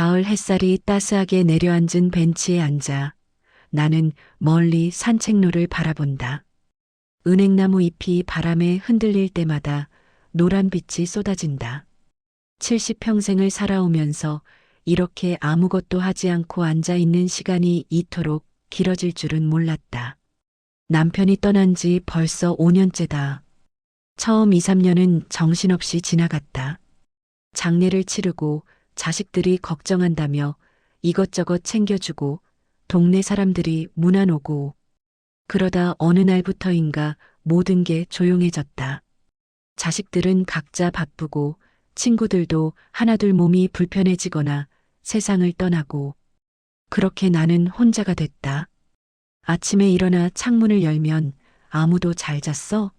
가을 햇살이 따스하게 내려앉은 벤치에 앉아 나는 멀리 산책로를 바라본다. 은행나무 잎이 바람에 흔들릴 때마다 노란 빛이 쏟아진다. 70평생을 살아오면서 이렇게 아무것도 하지 않고 앉아 있는 시간이 이토록 길어질 줄은 몰랐다. 남편이 떠난 지 벌써 5년째다. 처음 2, 3년은 정신없이 지나갔다. 장례를 치르고 자식들이 걱정한다며 이것저것 챙겨주고 동네 사람들이 문안 오고 그러다 어느 날부터인가 모든 게 조용해졌다. 자식들은 각자 바쁘고 친구들도 하나둘 몸이 불편해지거나 세상을 떠나고 그렇게 나는 혼자가 됐다. 아침에 일어나 창문을 열면 아무도 잘 잤어?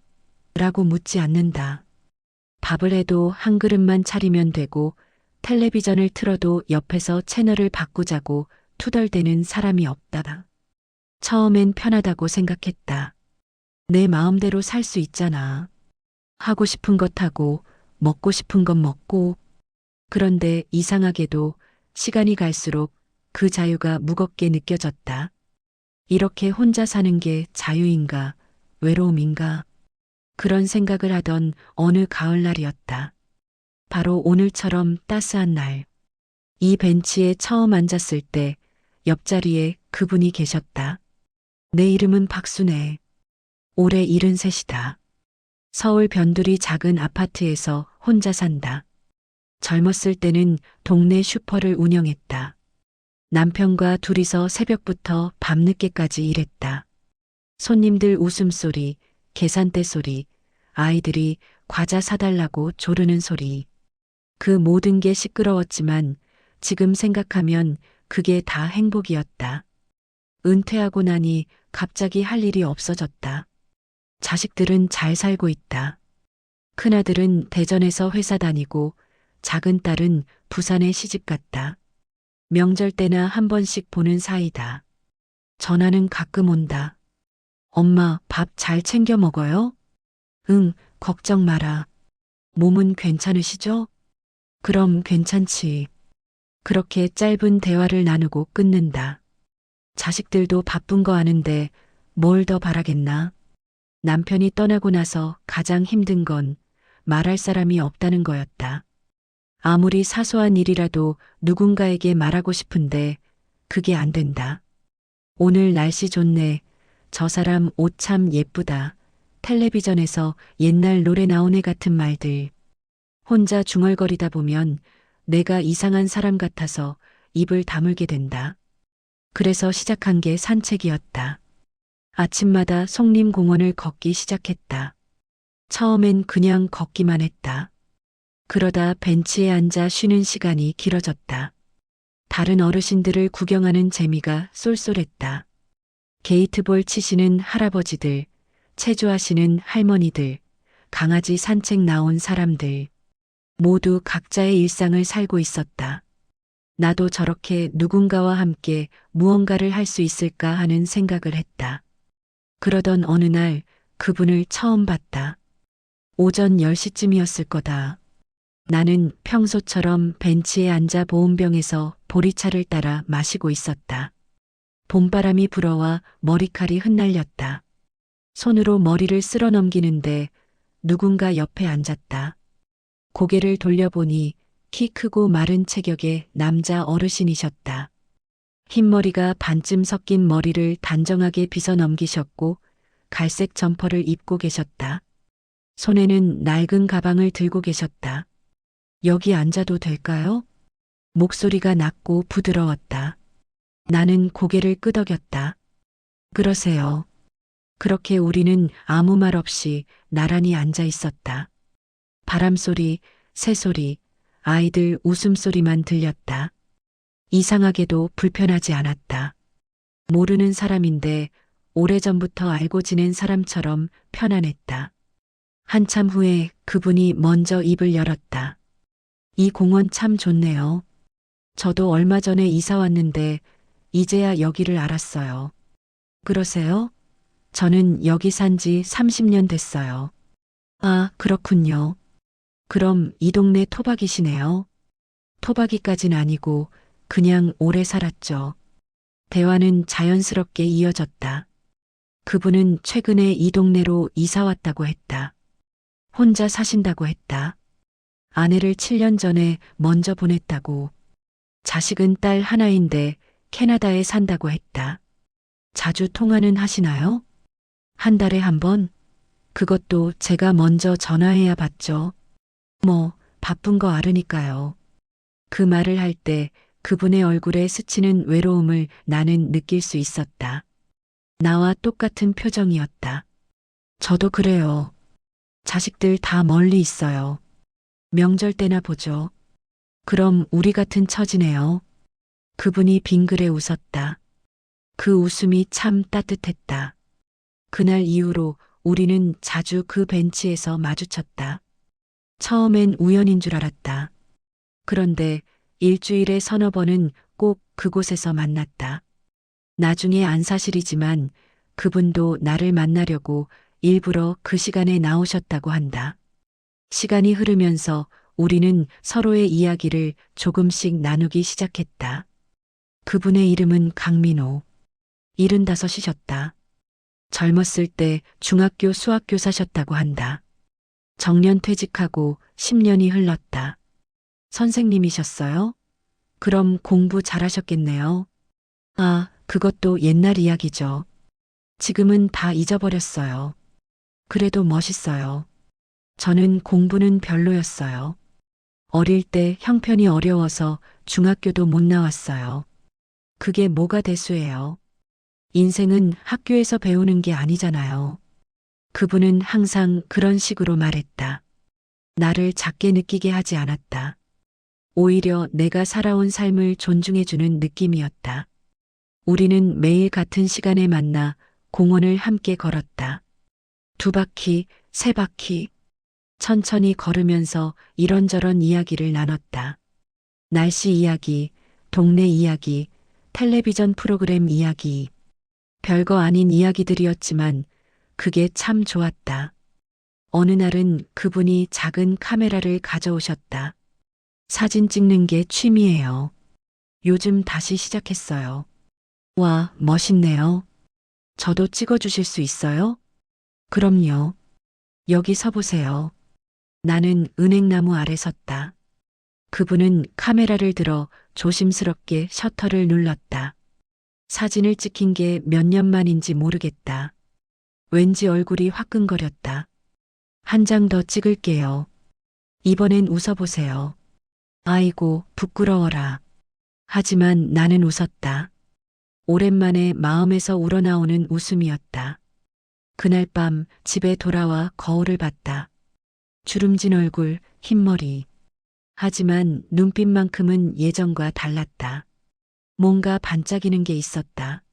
라고 묻지 않는다. 밥을 해도 한 그릇만 차리면 되고 텔레비전을 틀어도 옆에서 채널을 바꾸자고 투덜대는 사람이 없다. 처음엔 편하다고 생각했다. 내 마음대로 살 수 있잖아. 하고 싶은 것 하고 먹고 싶은 것 먹고. 그런데 이상하게도 시간이 갈수록 그 자유가 무겁게 느껴졌다. 이렇게 혼자 사는 게 자유인가, 외로움인가? 그런 생각을 하던 어느 가을날이었다. 바로 오늘처럼 따스한 날. 이 벤치에 처음 앉았을 때 옆자리에 그분이 계셨다. 내 이름은 박순애. 올해 73이다. 서울 변두리 작은 아파트에서 혼자 산다. 젊었을 때는 동네 슈퍼를 운영했다. 남편과 둘이서 새벽부터 밤늦게까지 일했다. 손님들 웃음소리, 계산대 소리, 아이들이 과자 사달라고 조르는 소리. 그 모든 게 시끄러웠지만 지금 생각하면 그게 다 행복이었다. 은퇴하고 나니 갑자기 할 일이 없어졌다. 자식들은 잘 살고 있다. 큰아들은 대전에서 회사 다니고 작은 딸은 부산에 시집갔다. 명절 때나 한 번씩 보는 사이다. 전화는 가끔 온다. 엄마, 밥 잘 챙겨 먹어요? 응, 걱정 마라. 몸은 괜찮으시죠? 그럼 괜찮지. 그렇게 짧은 대화를 나누고 끊는다. 자식들도 바쁜 거 아는데 뭘 더 바라겠나? 남편이 떠나고 나서 가장 힘든 건 말할 사람이 없다는 거였다. 아무리 사소한 일이라도 누군가에게 말하고 싶은데 그게 안 된다. 오늘 날씨 좋네. 저 사람 옷 참 예쁘다. 텔레비전에서 옛날 노래 나오네 같은 말들. 혼자 중얼거리다 보면 내가 이상한 사람 같아서 입을 다물게 된다. 그래서 시작한 게 산책이었다. 아침마다 송림공원을 걷기 시작했다. 처음엔 그냥 걷기만 했다. 그러다 벤치에 앉아 쉬는 시간이 길어졌다. 다른 어르신들을 구경하는 재미가 쏠쏠했다. 게이트볼 치시는 할아버지들, 체조하시는 할머니들, 강아지 산책 나온 사람들. 모두 각자의 일상을 살고 있었다. 나도 저렇게 누군가와 함께 무언가를 할 수 있을까 하는 생각을 했다. 그러던 어느 날 그분을 처음 봤다. 오전 10시쯤이었을 거다. 나는 평소처럼 벤치에 앉아 보온병에서 보리차를 따라 마시고 있었다. 봄바람이 불어와 머리칼이 흩날렸다. 손으로 머리를 쓸어 넘기는데 누군가 옆에 앉았다. 고개를 돌려보니 키 크고 마른 체격의 남자 어르신이셨다. 흰머리가 반쯤 섞인 머리를 단정하게 빗어 넘기셨고 갈색 점퍼를 입고 계셨다. 손에는 낡은 가방을 들고 계셨다. 여기 앉아도 될까요? 목소리가 낮고 부드러웠다. 나는 고개를 끄덕였다. 그러세요. 그렇게 우리는 아무 말 없이 나란히 앉아 있었다. 바람소리, 새소리, 아이들 웃음소리만 들렸다. 이상하게도 불편하지 않았다. 모르는 사람인데 오래전부터 알고 지낸 사람처럼 편안했다. 한참 후에 그분이 먼저 입을 열었다. 이 공원 참 좋네요. 저도 얼마 전에 이사 왔는데 이제야 여기를 알았어요. 그러세요? 저는 여기 산지 30년 됐어요. 아, 그렇군요. 그럼 이 동네 토박이시네요. 토박이까진 아니고 그냥 오래 살았죠. 대화는 자연스럽게 이어졌다. 그분은 최근에 이 동네로 이사 왔다고 했다. 혼자 사신다고 했다. 아내를 7년 전에 먼저 보냈다고. 자식은 딸 하나인데 캐나다에 산다고 했다. 자주 통화는 하시나요? 한 달에 한 번? 그것도 제가 먼저 전화해야 받죠. 뭐, 바쁜 거 알으니까요. 그 말을 할 때 그분의 얼굴에 스치는 외로움을 나는 느낄 수 있었다. 나와 똑같은 표정이었다. 저도 그래요. 자식들 다 멀리 있어요. 명절 때나 보죠. 그럼 우리 같은 처지네요. 그분이 빙그레 웃었다. 그 웃음이 참 따뜻했다. 그날 이후로 우리는 자주 그 벤치에서 마주쳤다. 처음엔 우연인 줄 알았다. 그런데 일주일에 서너 번은 꼭 그곳에서 만났다. 나중에 안 사실이지만 그분도 나를 만나려고 일부러 그 시간에 나오셨다고 한다. 시간이 흐르면서 우리는 서로의 이야기를 조금씩 나누기 시작했다. 그분의 이름은 강민호. 75이셨다. 젊었을 때 중학교 수학교사셨다고 한다. 정년 퇴직하고 10년이 흘렀다. 선생님이셨어요? 그럼 공부 잘하셨겠네요. 아, 그것도 옛날 이야기죠. 지금은 다 잊어버렸어요. 그래도 멋있어요. 저는 공부는 별로였어요. 어릴 때 형편이 어려워서 중학교도 못 나왔어요. 그게 뭐가 대수예요. 인생은 학교에서 배우는 게 아니잖아요. 그분은 항상 그런 식으로 말했다. 나를 작게 느끼게 하지 않았다. 오히려 내가 살아온 삶을 존중해주는 느낌이었다. 우리는 매일 같은 시간에 만나 공원을 함께 걸었다. 2바퀴, 3바퀴. 천천히 걸으면서 이런저런 이야기를 나눴다. 날씨 이야기, 동네 이야기, 텔레비전 프로그램 이야기. 별거 아닌 이야기들이었지만 그게 참 좋았다. 어느 날은 그분이 작은 카메라를 가져오셨다. 사진 찍는 게 취미예요. 요즘 다시 시작했어요. 와, 멋있네요. 저도 찍어주실 수 있어요? 그럼요. 여기 서보세요. 나는 은행나무 아래 섰다. 그분은 카메라를 들어 조심스럽게 셔터를 눌렀다. 사진을 찍힌 게 몇 년 만인지 모르겠다. 왠지 얼굴이 화끈거렸다. 한 장 더 찍을게요. 이번엔 웃어보세요. 아이고, 부끄러워라. 하지만 나는 웃었다. 오랜만에 마음에서 우러나오는 웃음이었다. 그날 밤 집에 돌아와 거울을 봤다. 주름진 얼굴, 흰머리. 하지만 눈빛만큼은 예전과 달랐다. 뭔가 반짝이는 게 있었다.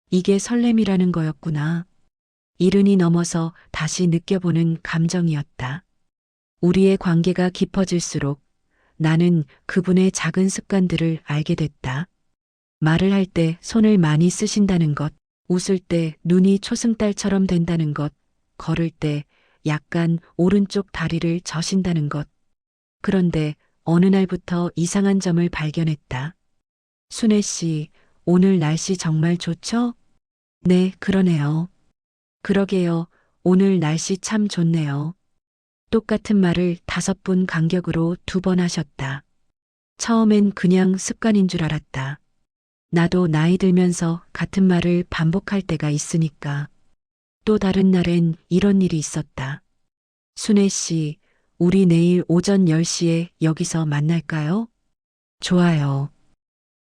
이게 설렘이라는 거였구나. 이른이 넘어서 다시 느껴보는 감정이었다. 우리의 관계가 깊어질수록 나는 그분의 작은 습관들을 알게 됐다. 말을 할 때 손을 많이 쓰신다는 것, 웃을 때 눈이 초승달처럼 된다는 것, 걸을 때 약간 오른쪽 다리를 저신다는 것. 그런데 어느 날부터 이상한 점을 발견했다. 순애 씨, 오늘 날씨 정말 좋죠? 네, 그러네요. 그러게요. 오늘 날씨 참 좋네요. 똑같은 말을 5분 간격으로 2번 하셨다. 처음엔 그냥 습관인 줄 알았다. 나도 나이 들면서 같은 말을 반복할 때가 있으니까. 또 다른 날엔 이런 일이 있었다. 순애 씨, 우리 내일 오전 10시에 여기서 만날까요? 좋아요.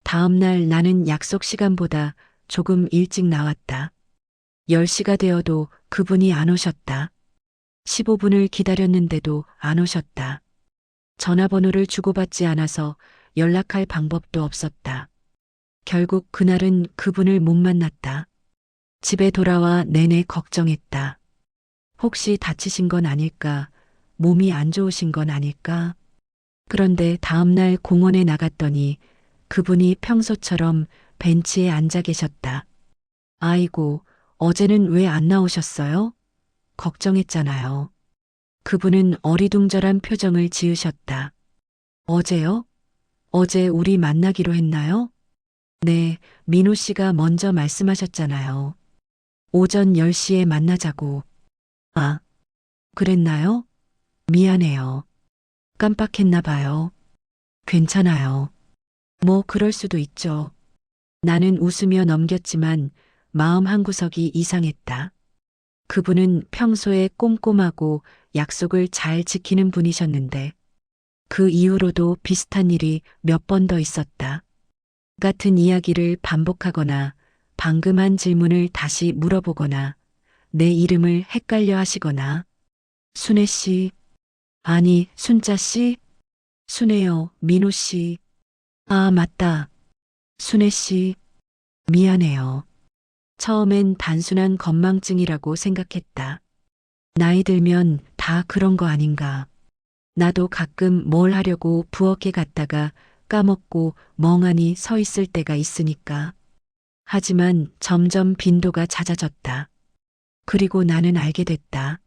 다음 날 나는 약속 시간보다 조금 일찍 나왔다. 10시가 되어도 그분이 안 오셨다. 15분을 기다렸는데도 안 오셨다. 전화번호를 주고받지 않아서 연락할 방법도 없었다. 결국 그날은 그분을 못 만났다. 집에 돌아와 내내 걱정했다. 혹시 다치신 건 아닐까? 몸이 안 좋으신 건 아닐까? 그런데 다음날 공원에 나갔더니 그분이 평소처럼 벤치에 앉아 계셨다. 아이고, 어제는 왜 안 나오셨어요? 걱정했잖아요. 그분은 어리둥절한 표정을 지으셨다. 어제요? 어제 우리 만나기로 했나요? 네, 민호 씨가 먼저 말씀하셨잖아요. 오전 10시에 만나자고. 아, 그랬나요? 미안해요. 깜빡했나 봐요. 괜찮아요. 뭐 그럴 수도 있죠. 나는 웃으며 넘겼지만 마음 한구석이 이상했다. 그분은 평소에 꼼꼼하고 약속을 잘 지키는 분이셨는데 그 이후로도 비슷한 일이 몇 번 더 있었다. 같은 이야기를 반복하거나 방금 한 질문을 다시 물어보거나 내 이름을 헷갈려 하시거나 순애 씨, 아니 순자 씨, 순애요, 민호 씨. 아, 맞다. 순애 씨, 미안해요. 처음엔 단순한 건망증이라고 생각했다. 나이 들면 다 그런 거 아닌가. 나도 가끔 뭘 하려고 부엌에 갔다가 까먹고 멍하니 서 있을 때가 있으니까. 하지만 점점 빈도가 잦아졌다. 그리고 나는 알게 됐다.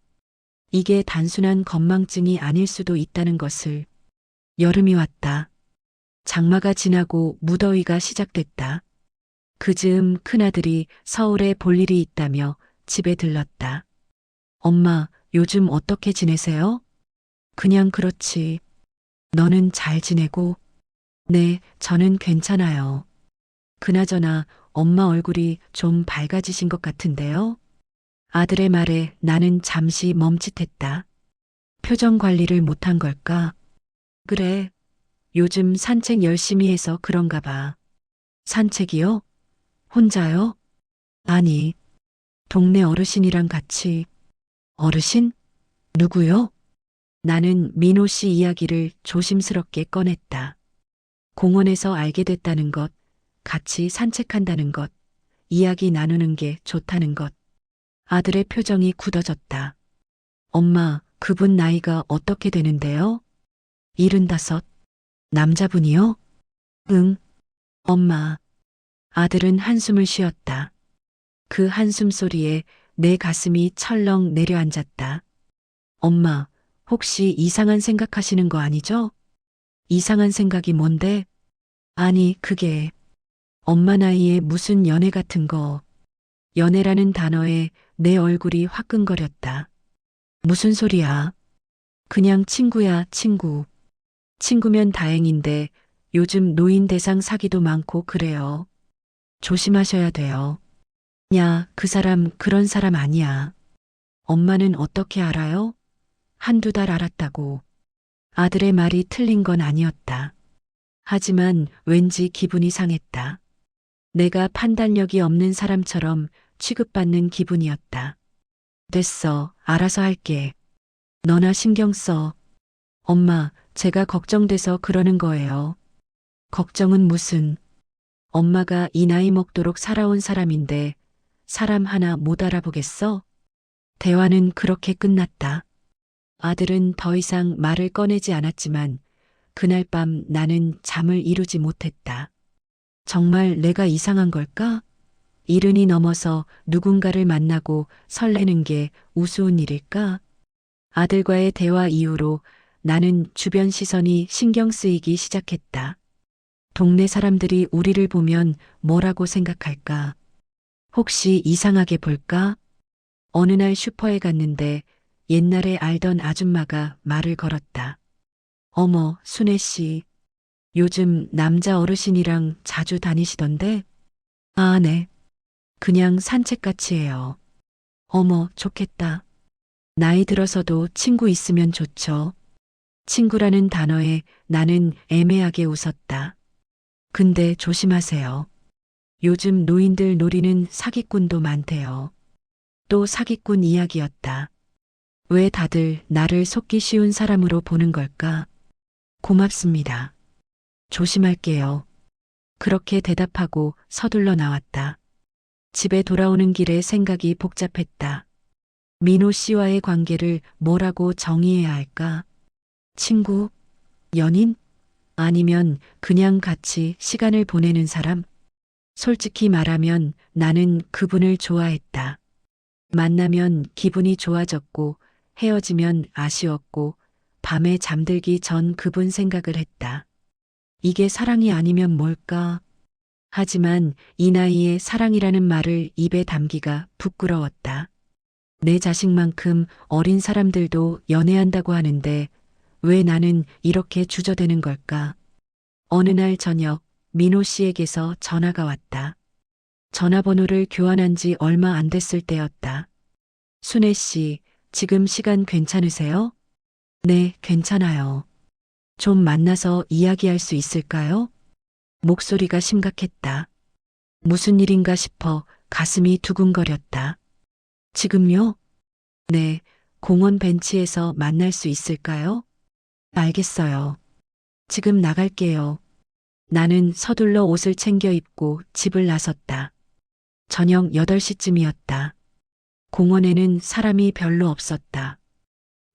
이게 단순한 건망증이 아닐 수도 있다는 것을. 여름이 왔다. 장마가 지나고 무더위가 시작됐다. 그 즈음 큰아들이 서울에 볼 일이 있다며 집에 들렀다. 엄마, 요즘 어떻게 지내세요? 그냥 그렇지. 너는 잘 지내고? 네, 저는 괜찮아요. 그나저나 엄마 얼굴이 좀 밝아지신 것 같은데요? 아들의 말에 나는 잠시 멈칫했다. 표정 관리를 못한 걸까? 그래, 요즘 산책 열심히 해서 그런가 봐. 산책이요? 혼자요? 아니, 동네 어르신이랑 같이. 어르신? 누구요? 나는 민호 씨 이야기를 조심스럽게 꺼냈다. 공원에서 알게 됐다는 것, 같이 산책한다는 것, 이야기 나누는 게 좋다는 것. 아들의 표정이 굳어졌다. 엄마, 그분 나이가 어떻게 되는데요? 75. 남자분이요? 응. 엄마. 아들은 한숨을 쉬었다. 그 한숨 소리에 내 가슴이 철렁 내려앉았다. 엄마, 혹시 이상한 생각하시는 거 아니죠? 이상한 생각이 뭔데? 아니, 그게 엄마 나이에 무슨 연애 같은 거. 연애라는 단어에 내 얼굴이 화끈거렸다. 무슨 소리야? 그냥 친구야, 친구. 친구면 다행인데 요즘 노인 대상 사기도 많고 그래요. 조심하셔야 돼요. 야, 그 사람 그런 사람 아니야. 엄마는 어떻게 알아요? 한두 달 알았다고. 아들의 말이 틀린 건 아니었다. 하지만 왠지 기분이 상했다. 내가 판단력이 없는 사람처럼 취급받는 기분이었다. 됐어, 알아서 할게. 너나 신경 써. 엄마, 제가 걱정돼서 그러는 거예요. 걱정은 무슨. 엄마가 이 나이 먹도록 살아온 사람인데 사람 하나 못 알아보겠어? 대화는 그렇게 끝났다. 아들은 더 이상 말을 꺼내지 않았지만 그날 밤 나는 잠을 이루지 못했다. 정말 내가 이상한 걸까? 이른이 넘어서 누군가를 만나고 설레는 게 우스운 일일까? 아들과의 대화 이후로 나는 주변 시선이 신경 쓰이기 시작했다. 동네 사람들이 우리를 보면 뭐라고 생각할까? 혹시 이상하게 볼까? 어느 날 슈퍼에 갔는데 옛날에 알던 아줌마가 말을 걸었다. 어머, 순애 씨. 요즘 남자 어르신이랑 자주 다니시던데? 아, 네. 그냥 산책같이 해요. 어머, 좋겠다. 나이 들어서도 친구 있으면 좋죠. 친구라는 단어에 나는 애매하게 웃었다. 근데 조심하세요. 요즘 노인들 노리는 사기꾼도 많대요. 또 사기꾼 이야기였다. 왜 다들 나를 속기 쉬운 사람으로 보는 걸까? 고맙습니다. 조심할게요. 그렇게 대답하고 서둘러 나왔다. 집에 돌아오는 길에 생각이 복잡했다. 민호 씨와의 관계를 뭐라고 정의해야 할까? 친구? 연인? 아니면 그냥 같이 시간을 보내는 사람? 솔직히 말하면 나는 그분을 좋아했다. 만나면 기분이 좋아졌고 헤어지면 아쉬웠고 밤에 잠들기 전 그분 생각을 했다. 이게 사랑이 아니면 뭘까? 하지만 이 나이에 사랑이라는 말을 입에 담기가 부끄러웠다. 내 자식만큼 어린 사람들도 연애한다고 하는데 왜 나는 이렇게 주저되는 걸까? 어느 날 저녁 민호 씨에게서 전화가 왔다. 전화번호를 교환한 지 얼마 안 됐을 때였다. 순애 씨, 지금 시간 괜찮으세요? 네, 괜찮아요. 좀 만나서 이야기할 수 있을까요? 목소리가 심각했다. 무슨 일인가 싶어 가슴이 두근거렸다. 지금요? 네, 공원 벤치에서 만날 수 있을까요? 알겠어요. 지금 나갈게요. 나는 서둘러 옷을 챙겨 입고 집을 나섰다. 저녁 8시쯤이었다. 공원에는 사람이 별로 없었다.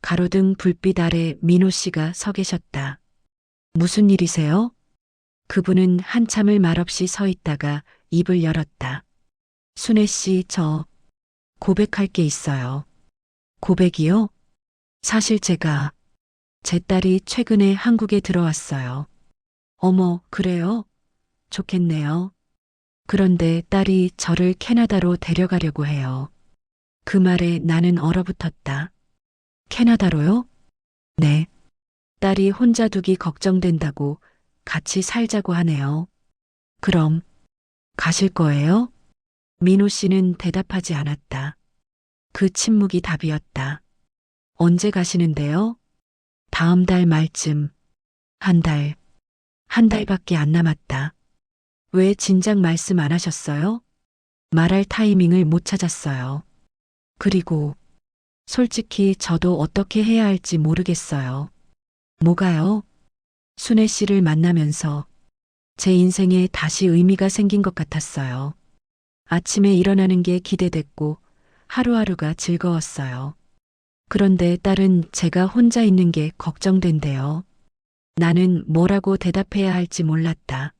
가로등 불빛 아래 민호 씨가 서 계셨다. 무슨 일이세요? 그분은 한참을 말없이 서 있다가 입을 열었다. 순애 씨, 저 고백할 게 있어요. 고백이요? 사실 제 딸이 최근에 한국에 들어왔어요. 어머, 그래요? 좋겠네요. 그런데 딸이 저를 캐나다로 데려가려고 해요. 그 말에 나는 얼어붙었다. 캐나다로요? 네. 딸이 혼자 두기 걱정된다고 같이 살자고 하네요. 그럼 가실 거예요? 민호 씨는 대답하지 않았다. 그 침묵이 답이었다. 언제 가시는데요? 다음 달 말쯤. 한 달. 한 달밖에 안 남았다. 왜 진작 말씀 안 하셨어요? 말할 타이밍을 못 찾았어요. 그리고 솔직히 저도 어떻게 해야 할지 모르겠어요. 뭐가요? 순애 씨를 만나면서 제 인생에 다시 의미가 생긴 것 같았어요. 아침에 일어나는 게 기대됐고 하루하루가 즐거웠어요. 그런데 딸은 제가 혼자 있는 게 걱정된대요. 나는 뭐라고 대답해야 할지 몰랐다.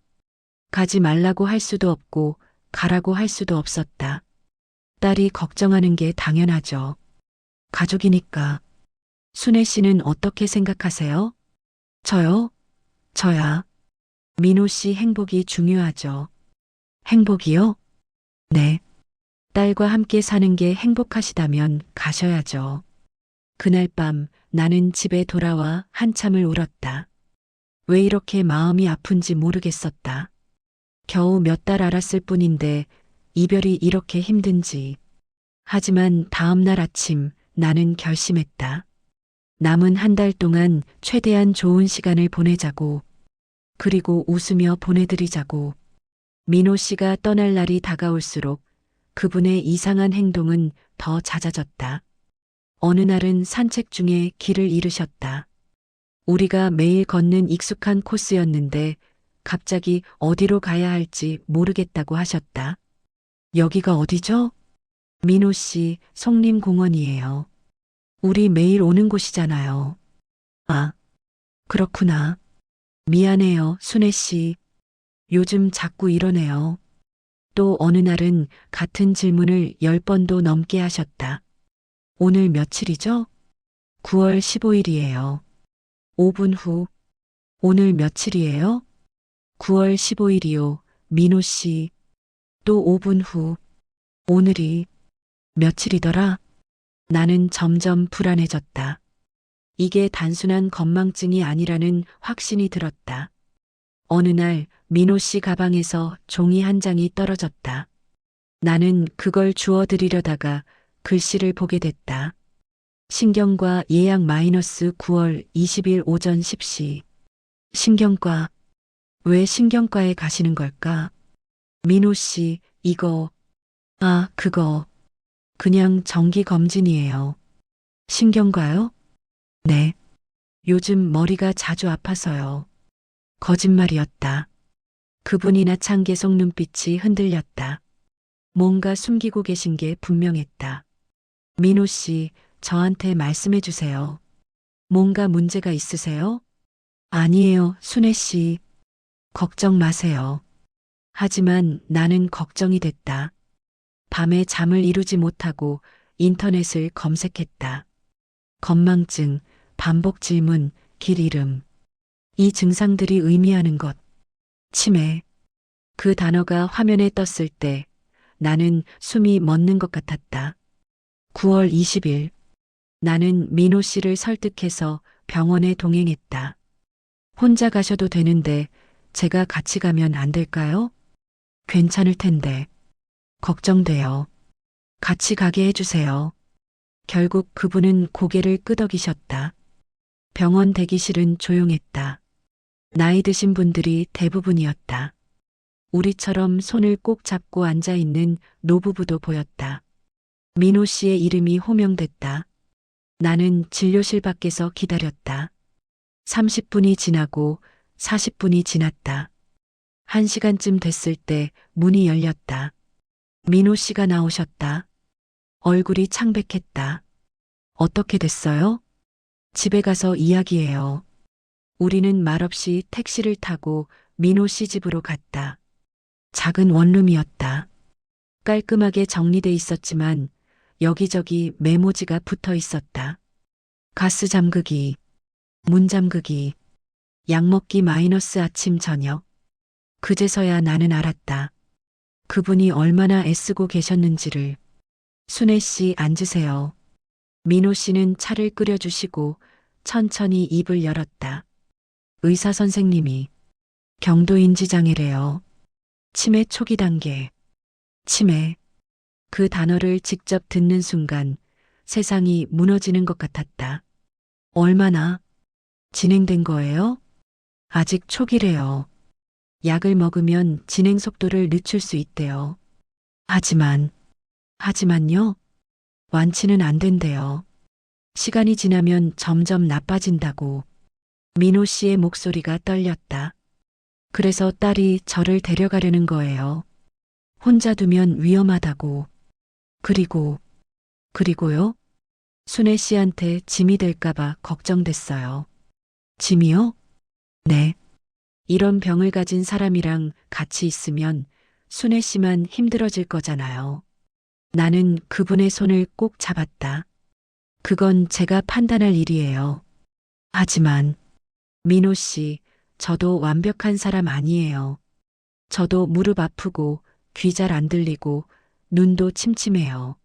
가지 말라고 할 수도 없고 가라고 할 수도 없었다. 딸이 걱정하는 게 당연하죠. 가족이니까. 순애 씨는 어떻게 생각하세요? 저요? 저야. 민호 씨 행복이 중요하죠. 행복이요? 네. 딸과 함께 사는 게 행복하시다면 가셔야죠. 그날 밤 나는 집에 돌아와 한참을 울었다. 왜 이렇게 마음이 아픈지 모르겠었다. 겨우 몇 달 알았을 뿐인데 이별이 이렇게 힘든지. 하지만 다음 날 아침 나는 결심했다. 남은 한 달 동안 최대한 좋은 시간을 보내자고. 그리고 웃으며 보내드리자고. 민호 씨가 떠날 날이 다가올수록 그분의 이상한 행동은 더 잦아졌다. 어느 날은 산책 중에 길을 잃으셨다. 우리가 매일 걷는 익숙한 코스였는데 갑자기 어디로 가야 할지 모르겠다고 하셨다. 여기가 어디죠? 민호 씨, 송림공원이에요. 우리 매일 오는 곳이잖아요. 아, 그렇구나. 미안해요, 순애 씨. 요즘 자꾸 이러네요. 또 어느 날은 같은 질문을 10번도 넘게 하셨다. 오늘 며칠이죠? 9월 15일이에요. 5분 후. 오늘 며칠이에요? 9월 15일이요. 민호 씨. 또 5분 후. 오늘이 며칠이더라? 나는 점점 불안해졌다. 이게 단순한 건망증이 아니라는 확신이 들었다. 어느 날 민호 씨 가방에서 종이 한 장이 떨어졌다. 나는 그걸 주워드리려다가 글씨를 보게 됐다. 신경과 예약 마이너스 9월 20일 오전 10시. 신경과. 왜 신경과에 가시는 걸까? 민호 씨, 이거. 아, 그거. 그냥 정기 검진이에요. 신경과요? 네. 요즘 머리가 자주 아파서요. 거짓말이었다. 그분이 나찬 계속 눈빛이 흔들렸다. 뭔가 숨기고 계신 게 분명했다. 민호 씨, 저한테 말씀해 주세요. 뭔가 문제가 있으세요? 아니에요, 순애 씨. 걱정 마세요. 하지만 나는 걱정이 됐다. 밤에 잠을 이루지 못하고 인터넷을 검색했다. 건망증, 반복 질문, 길 잃음. 이 증상들이 의미하는 것. 치매. 그 단어가 화면에 떴을 때 나는 숨이 멎는 것 같았다. 9월 20일. 나는 민호 씨를 설득해서 병원에 동행했다. 혼자 가셔도 되는데 제가 같이 가면 안 될까요? 괜찮을 텐데. 걱정돼요. 같이 가게 해주세요. 결국 그분은 고개를 끄덕이셨다. 병원 대기실은 조용했다. 나이 드신 분들이 대부분이었다. 우리처럼 손을 꼭 잡고 앉아 있는 노부부도 보였다. 민호 씨의 이름이 호명됐다. 나는 진료실 밖에서 기다렸다. 30분이 지나고 40분이 지났다. 1시간쯤 됐을 때 문이 열렸다. 민호 씨가 나오셨다. 얼굴이 창백했다. 어떻게 됐어요? 집에 가서 이야기해요. 우리는 말없이 택시를 타고 민호 씨 집으로 갔다. 작은 원룸이었다. 깔끔하게 정리돼 있었지만 여기저기 메모지가 붙어 있었다. 가스 잠그기, 문 잠그기, 약 먹기 마이너스 아침 저녁. 그제서야 나는 알았다. 그분이 얼마나 애쓰고 계셨는지를. 순애 씨 앉으세요. 민호 씨는 차를 끓여주시고 천천히 입을 열었다. 의사 선생님이 경도인지장애래요. 치매 초기 단계. 치매. 그 단어를 직접 듣는 순간 세상이 무너지는 것 같았다. 얼마나 진행된 거예요? 아직 초기래요. 약을 먹으면 진행 속도를 늦출 수 있대요. 하지만요? 완치는 안 된대요. 시간이 지나면 점점 나빠진다고. 민호 씨의 목소리가 떨렸다. 그래서 딸이 저를 데려가려는 거예요. 혼자 두면 위험하다고. 그리고요? 순애 씨한테 짐이 될까봐 걱정됐어요. 짐이요? 네. 이런 병을 가진 사람이랑 같이 있으면 순애 씨만 힘들어질 거잖아요. 나는 그분의 손을 꼭 잡았다. 그건 제가 판단할 일이에요. 하지만, 민호 씨, 저도 완벽한 사람 아니에요. 저도 무릎 아프고, 귀 잘 안 들리고, 눈도 침침해요.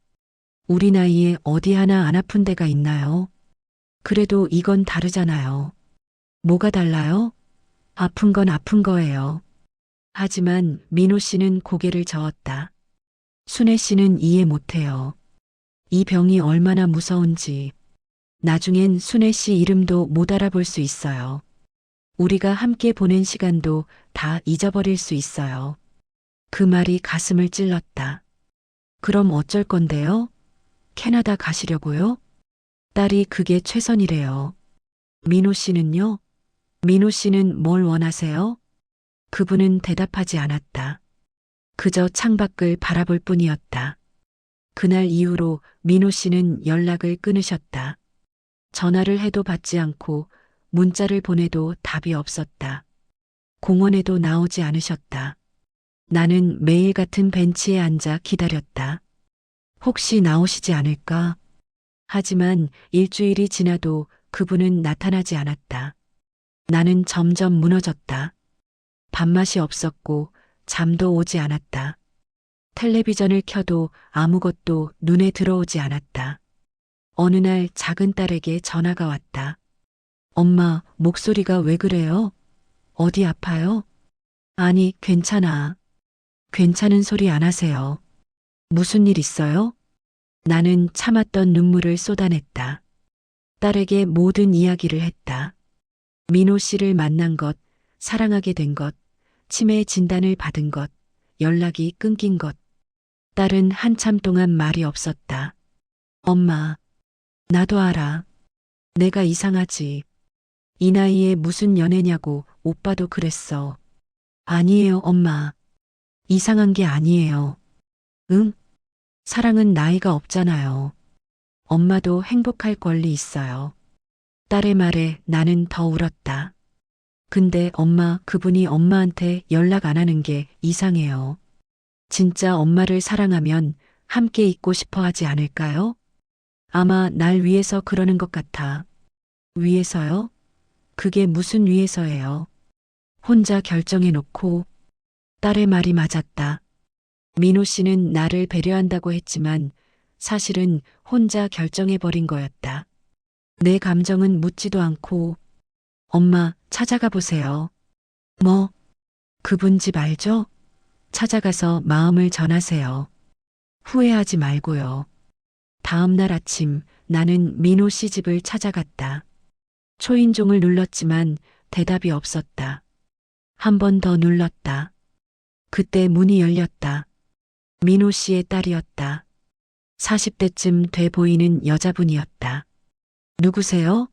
우리 나이에 어디 하나 안 아픈 데가 있나요? 그래도 이건 다르잖아요. 뭐가 달라요? 아픈 건 아픈 거예요. 하지만 민호 씨는 고개를 저었다. 순애 씨는 이해 못해요. 이 병이 얼마나 무서운지. 나중엔 순애 씨 이름도 못 알아볼 수 있어요. 우리가 함께 보낸 시간도 다 잊어버릴 수 있어요. 그 말이 가슴을 찔렀다. 그럼 어쩔 건데요? 캐나다 가시려고요? 딸이 그게 최선이래요. 민호 씨는요? 민호 씨는 뭘 원하세요? 그분은 대답하지 않았다. 그저 창밖을 바라볼 뿐이었다. 그날 이후로 민호 씨는 연락을 끊으셨다. 전화를 해도 받지 않고 문자를 보내도 답이 없었다. 공원에도 나오지 않으셨다. 나는 매일 같은 벤치에 앉아 기다렸다. 혹시 나오시지 않을까? 하지만 일주일이 지나도 그분은 나타나지 않았다. 나는 점점 무너졌다. 밥맛이 없었고 잠도 오지 않았다. 텔레비전을 켜도 아무것도 눈에 들어오지 않았다. 어느 날 작은 딸에게 전화가 왔다. 엄마, 목소리가 왜 그래요? 어디 아파요? 아니, 괜찮아. 괜찮은 소리 안 하세요. 무슨 일 있어요? 나는 참았던 눈물을 쏟아냈다. 딸에게 모든 이야기를 했다. 민호 씨를 만난 것, 사랑하게 된 것, 치매 진단을 받은 것, 연락이 끊긴 것. 딸은 한참 동안 말이 없었다. 엄마, 나도 알아. 내가 이상하지. 이 나이에 무슨 연애냐고 오빠도 그랬어. 아니에요, 엄마. 이상한 게 아니에요. 응? 사랑은 나이가 없잖아요. 엄마도 행복할 권리 있어요. 딸의 말에 나는 더 울었다. 근데 엄마, 그분이 엄마한테 연락 안 하는 게 이상해요. 진짜 엄마를 사랑하면 함께 있고 싶어 하지 않을까요? 아마 날 위해서 그러는 것 같아. 위해서요? 그게 무슨 위해서예요? 혼자 결정해놓고 딸의 말이 맞았다. 민호 씨는 나를 배려한다고 했지만 사실은 혼자 결정해버린 거였다. 내 감정은 묻지도 않고 엄마 찾아가 보세요. 뭐? 그분 집 알죠? 찾아가서 마음을 전하세요. 후회하지 말고요. 다음 날 아침 나는 민호 씨 집을 찾아갔다. 초인종을 눌렀지만 대답이 없었다. 한 번 더 눌렀다. 그때 문이 열렸다. 민호 씨의 딸이었다. 40대쯤 돼 보이는 여자분이었다. 누구세요?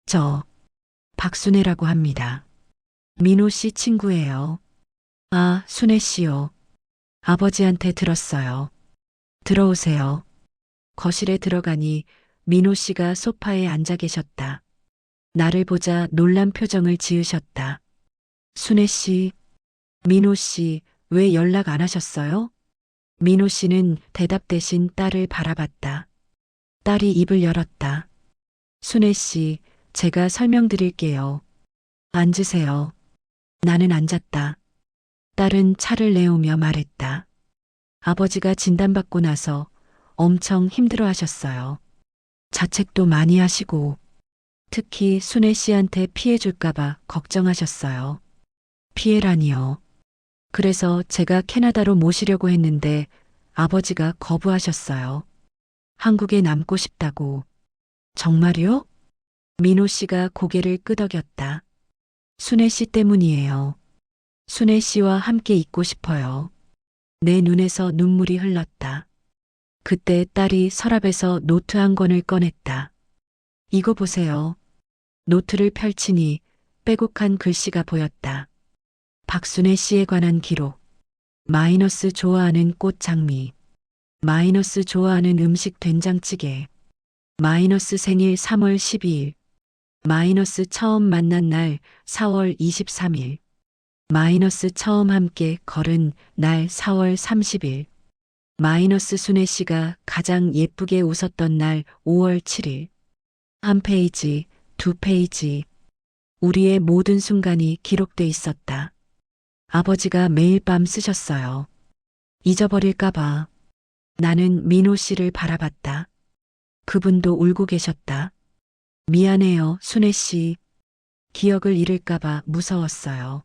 저 박순애라고 합니다. 민호 씨 친구예요. 아, 순애 씨요. 아버지한테 들었어요. 들어오세요. 거실에 들어가니 민호 씨가 소파에 앉아 계셨다. 나를 보자 놀란 표정을 지으셨다. 순애 씨, 민호 씨, 왜 연락 안 하셨어요? 민호 씨는 대답 대신 딸을 바라봤다. 딸이 입을 열었다. 순애 씨, 제가 설명드릴게요. 앉으세요. 나는 앉았다. 딸은 차를 내오며 말했다. 아버지가 진단받고 나서 엄청 힘들어 하셨어요. 자책도 많이 하시고, 특히 순애 씨한테 피해 줄까봐 걱정하셨어요. 피해라니요. 그래서 제가 캐나다로 모시려고 했는데 아버지가 거부하셨어요. 한국에 남고 싶다고. 정말요? 민호 씨가 고개를 끄덕였다. 순애 씨 때문이에요. 순애 씨와 함께 있고 싶어요. 내 눈에서 눈물이 흘렀다. 그때 딸이 서랍에서 노트 한 권을 꺼냈다. 이거 보세요. 노트를 펼치니 빼곡한 글씨가 보였다. 박순애 씨에 관한 기록. 마이너스 좋아하는 꽃 장미. 마이너스 좋아하는 음식 된장찌개. 마이너스 생일 3월 12일. 마이너스 처음 만난 날 4월 23일. 마이너스 처음 함께 걸은 날 4월 30일. 마이너스 순애 씨가 가장 예쁘게 웃었던 날 5월 7일. 한 페이지, 두 페이지. 우리의 모든 순간이 기록돼 있었다. 아버지가 매일 밤 쓰셨어요. 잊어버릴까봐. 나는 민호 씨를 바라봤다. 그분도 울고 계셨다. 미안해요, 순애 씨. 기억을 잃을까봐 무서웠어요.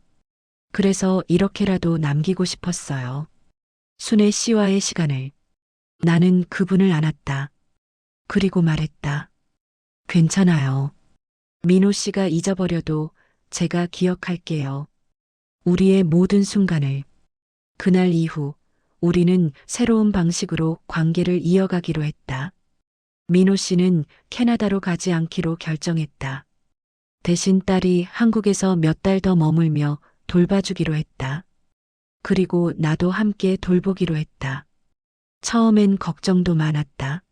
그래서 이렇게라도 남기고 싶었어요. 순애 씨와의 시간을. 나는 그분을 안았다. 그리고 말했다. 괜찮아요. 민호 씨가 잊어버려도 제가 기억할게요. 우리의 모든 순간을. 그날 이후 우리는 새로운 방식으로 관계를 이어가기로 했다. 민호 씨는 캐나다로 가지 않기로 결정했다. 대신 딸이 한국에서 몇 달 더 머물며 돌봐주기로 했다. 그리고 나도 함께 돌보기로 했다. 처음엔 걱정도 많았다.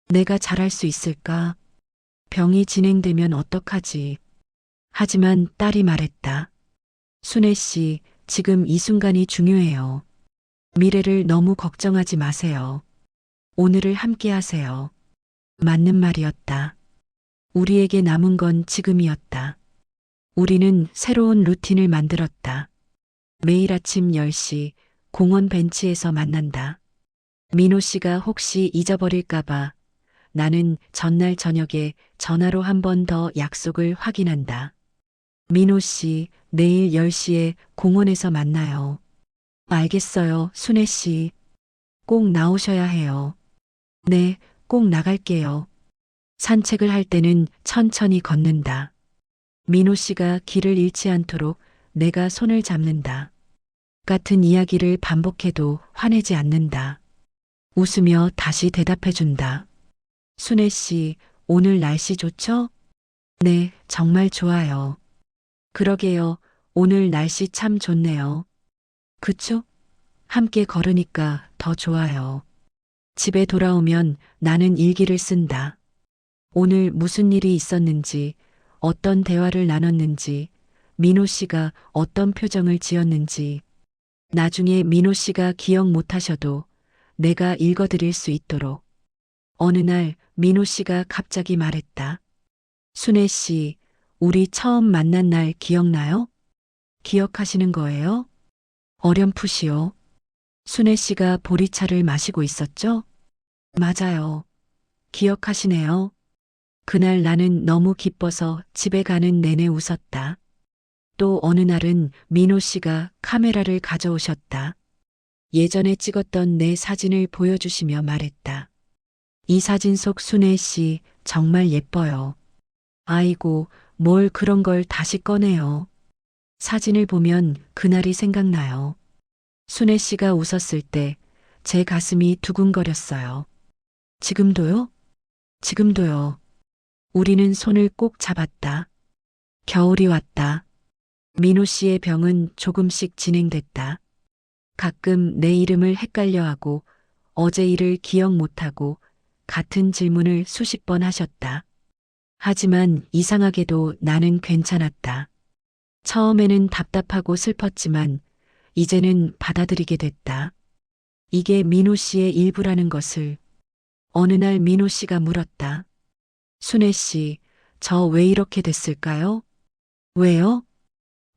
내가 잘할 수 있을까? 병이 진행되면 어떡하지? 하지만 딸이 말했다. 순애 씨, 지금 이 순간이 중요해요. 미래를 너무 걱정하지 마세요. 오늘을 함께 하세요. 맞는 말이었다. 우리에게 남은 건 지금이었다. 우리는 새로운 루틴을 만들었다. 매일 아침 10시 공원 벤치에서 만난다. 민호 씨가 혹시 잊어버릴까봐 나는 전날 저녁에 전화로 한 번 더 약속을 확인한다. 민호 씨, 내일 10시에 공원에서 만나요. 알겠어요, 순애 씨. 꼭 나오셔야 해요. 네, 꼭 나갈게요. 산책을 할 때는 천천히 걷는다. 민호 씨가 길을 잃지 않도록 내가 손을 잡는다. 같은 이야기를 반복해도 화내지 않는다. 웃으며 다시 대답해준다. 순애 씨, 오늘 날씨 좋죠? 네, 정말 좋아요. 그러게요. 오늘 날씨 참 좋네요. 그쵸? 함께 걸으니까 더 좋아요. 집에 돌아오면 나는 일기를 쓴다. 오늘 무슨 일이 있었는지, 어떤 대화를 나눴는지, 민호 씨가 어떤 표정을 지었는지, 나중에 민호 씨가 기억 못 하셔도 내가 읽어드릴 수 있도록. 어느 날 민호 씨가 갑자기 말했다. 순애 씨, 우리 처음 만난 날 기억나요? 기억하시는 거예요? 어렴풋이요. 순애 씨가 보리차를 마시고 있었죠? 맞아요. 기억하시네요. 그날 나는 너무 기뻐서 집에 가는 내내 웃었다. 또 어느 날은 민호 씨가 카메라를 가져오셨다. 예전에 찍었던 내 사진을 보여주시며 말했다. 이 사진 속 순애 씨 정말 예뻐요. 아이고, 뭘 그런 걸 다시 꺼내요. 사진을 보면 그날이 생각나요. 순애 씨가 웃었을 때 제 가슴이 두근거렸어요. 지금도요? 지금도요. 우리는 손을 꼭 잡았다. 겨울이 왔다. 민호 씨의 병은 조금씩 진행됐다. 가끔 내 이름을 헷갈려하고 어제 일을 기억 못하고 같은 질문을 수십 번 하셨다. 하지만 이상하게도 나는 괜찮았다. 처음에는 답답하고 슬펐지만 이제는 받아들이게 됐다. 이게 민호 씨의 일부라는 것을. 어느 날 민호 씨가 물었다. 순애 씨, 저 왜 이렇게 됐을까요? 왜요?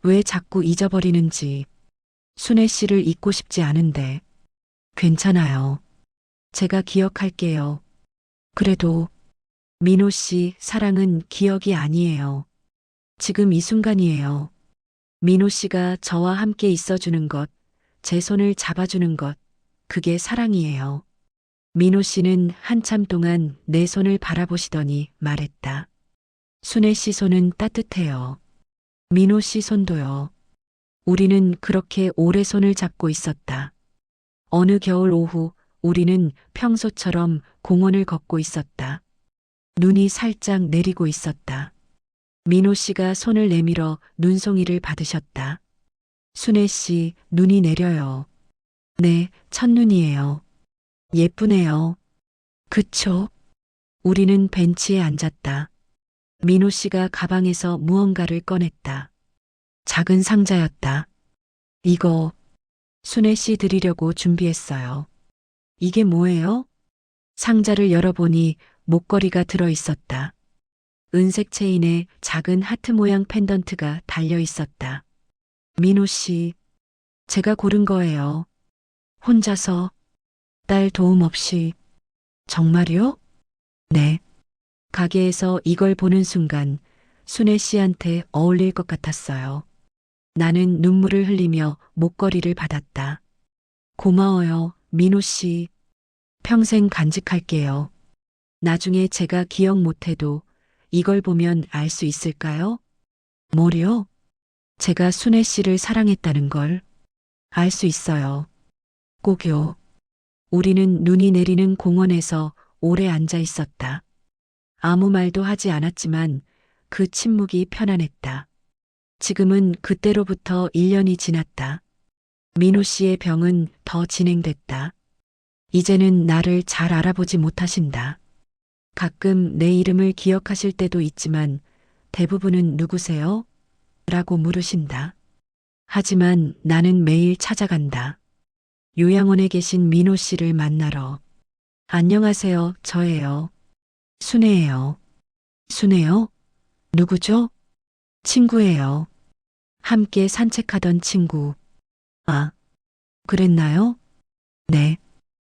왜 자꾸 잊어버리는지. 순애 씨를 잊고 싶지 않은데. 괜찮아요. 제가 기억할게요. 그래도 민호 씨 사랑은 기억이 아니에요. 지금 이 순간이에요. 민호 씨가 저와 함께 있어주는 것, 제 손을 잡아주는 것, 그게 사랑이에요. 민호 씨는 한참 동안 내 손을 바라보시더니 말했다. 순애 씨 손은 따뜻해요. 민호 씨 손도요. 우리는 그렇게 오래 손을 잡고 있었다. 어느 겨울 오후 우리는 평소처럼 공원을 걷고 있었다. 눈이 살짝 내리고 있었다. 민호 씨가 손을 내밀어 눈송이를 받으셨다. 순애 씨, 눈이 내려요. 네, 첫눈이에요. 예쁘네요. 그쵸? 우리는 벤치에 앉았다. 민호 씨가 가방에서 무언가를 꺼냈다. 작은 상자였다. 이거 순애 씨 드리려고 준비했어요. 이게 뭐예요? 상자를 열어보니 목걸이가 들어 있었다. 은색 체인에 작은 하트 모양 펜던트가 달려 있었다. 민호 씨, 제가 고른 거예요. 혼자서, 딸 도움 없이. 정말요? 네. 가게에서 이걸 보는 순간 순애 씨한테 어울릴 것 같았어요. 나는 눈물을 흘리며 목걸이를 받았다. 고마워요, 민호 씨. 평생 간직할게요. 나중에 제가 기억 못해도 이걸 보면 알 수 있을까요? 뭐요? 제가 순애 씨를 사랑했다는 걸 알 수 있어요. 꼭요. 우리는 눈이 내리는 공원에서 오래 앉아 있었다. 아무 말도 하지 않았지만 그 침묵이 편안했다. 지금은 그때로부터 1년이 지났다. 민호 씨의 병은 더 진행됐다. 이제는 나를 잘 알아보지 못하신다. 가끔 내 이름을 기억하실 때도 있지만 대부분은 누구세요? 라고 물으신다. 하지만 나는 매일 찾아간다. 요양원에 계신 민호 씨를 만나러. 안녕하세요, 저예요. 순애예요. 순애요? 누구죠? 친구예요. 함께 산책하던 친구. 아, 그랬나요? 네.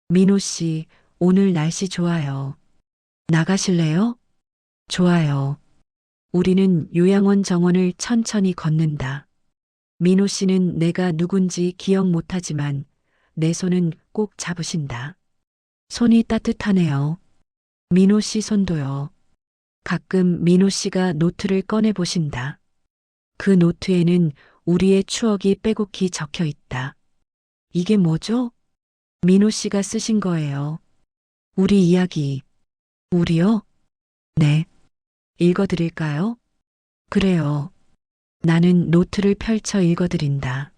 민호 씨, 오늘 날씨 좋아요. 나가실래요? 좋아요. 우리는 요양원 정원을 천천히 걷는다. 민호 씨는 내가 누군지 기억 못하지만 내 손은 꼭 잡으신다. 손이 따뜻하네요. 민호 씨 손도요. 가끔 민호 씨가 노트를 꺼내 보신다. 그 노트에는 우리의 추억이 빼곡히 적혀 있다. 이게 뭐죠? 민호 씨가 쓰신 거예요. 우리 이야기. 우리요? 네. 읽어드릴까요? 그래요. 나는 노트를 펼쳐 읽어드린다.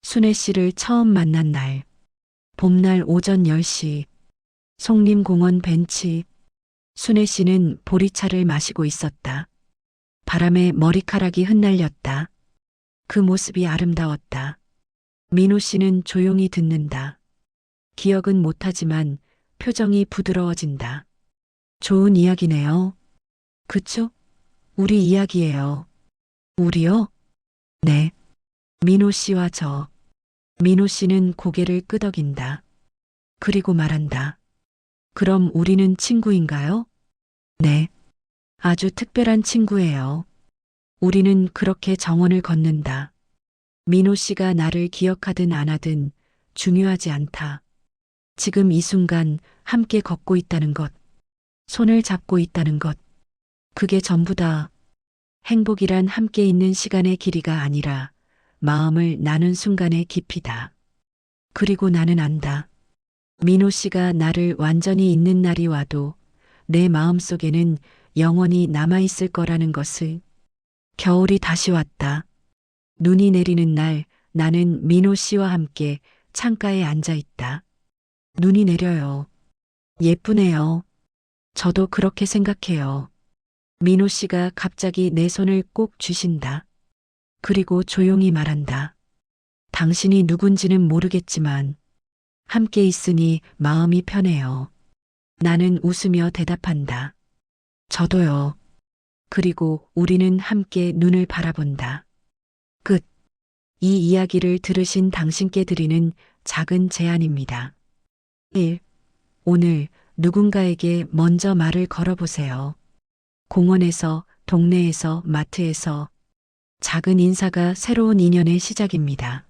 순애 씨를 처음 만난 날. 봄날 오전 10시. 송림공원 벤치. 순애 씨는 보리차를 마시고 있었다. 바람에 머리카락이 흩날렸다. 그 모습이 아름다웠다. 민호 씨는 조용히 듣는다. 기억은 못하지만 표정이 부드러워진다. 좋은 이야기네요. 그쵸? 우리 이야기예요. 우리요? 네. 민호 씨와 저. 민호 씨는 고개를 끄덕인다. 그리고 말한다. 그럼 우리는 친구인가요? 네. 아주 특별한 친구예요. 우리는 그렇게 정원을 걷는다. 민호 씨가 나를 기억하든 안 하든 중요하지 않다. 지금 이 순간 함께 걷고 있다는 것, 손을 잡고 있다는 것, 그게 전부다. 행복이란 함께 있는 시간의 길이가 아니라 마음을 나눈 순간의 깊이다. 그리고 나는 안다. 민호 씨가 나를 완전히 잊는 날이 와도 내 마음 속에는 영원히 남아있을 거라는 것을. 겨울이 다시 왔다. 눈이 내리는 날 나는 민호 씨와 함께 창가에 앉아 있다. 눈이 내려요. 예쁘네요. 저도 그렇게 생각해요. 민호 씨가 갑자기 내 손을 꼭 쥐신다. 그리고 조용히 말한다. 당신이 누군지는 모르겠지만 함께 있으니 마음이 편해요. 나는 웃으며 대답한다. 저도요. 그리고 우리는 함께 눈을 바라본다. 끝. 이 이야기를 들으신 당신께 드리는 작은 제안입니다. 1. 오늘 누군가에게 먼저 말을 걸어보세요. 공원에서, 동네에서, 마트에서 작은 인사가 새로운 인연의 시작입니다.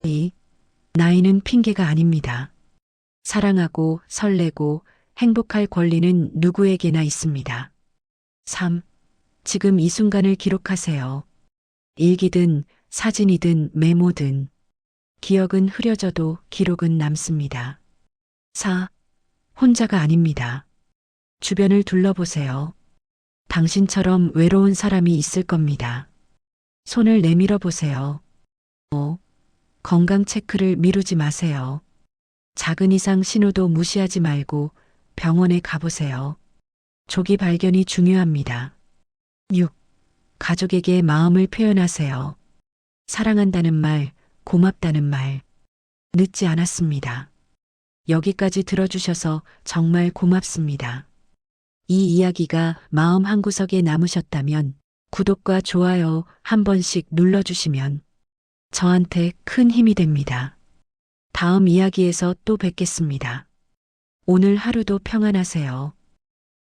2. 나이는 핑계가 아닙니다. 사랑하고 설레고 행복할 권리는 누구에게나 있습니다. 3. 지금 이 순간을 기록하세요. 일기든 사진이든 메모든 기억은 흐려져도 기록은 남습니다. 4. 혼자가 아닙니다. 주변을 둘러보세요. 당신처럼 외로운 사람이 있을 겁니다. 손을 내밀어 보세요. 5. 건강 체크를 미루지 마세요. 작은 이상 신호도 무시하지 말고 병원에 가보세요. 조기 발견이 중요합니다. 6. 가족에게 마음을 표현하세요. 사랑한다는 말, 고맙다는 말. 늦지 않았습니다. 여기까지 들어주셔서 정말 고맙습니다. 이 이야기가 마음 한구석에 남으셨다면 구독과 좋아요 한 번씩 눌러주시면 저한테 큰 힘이 됩니다. 다음 이야기에서 또 뵙겠습니다. 오늘 하루도 평안하세요.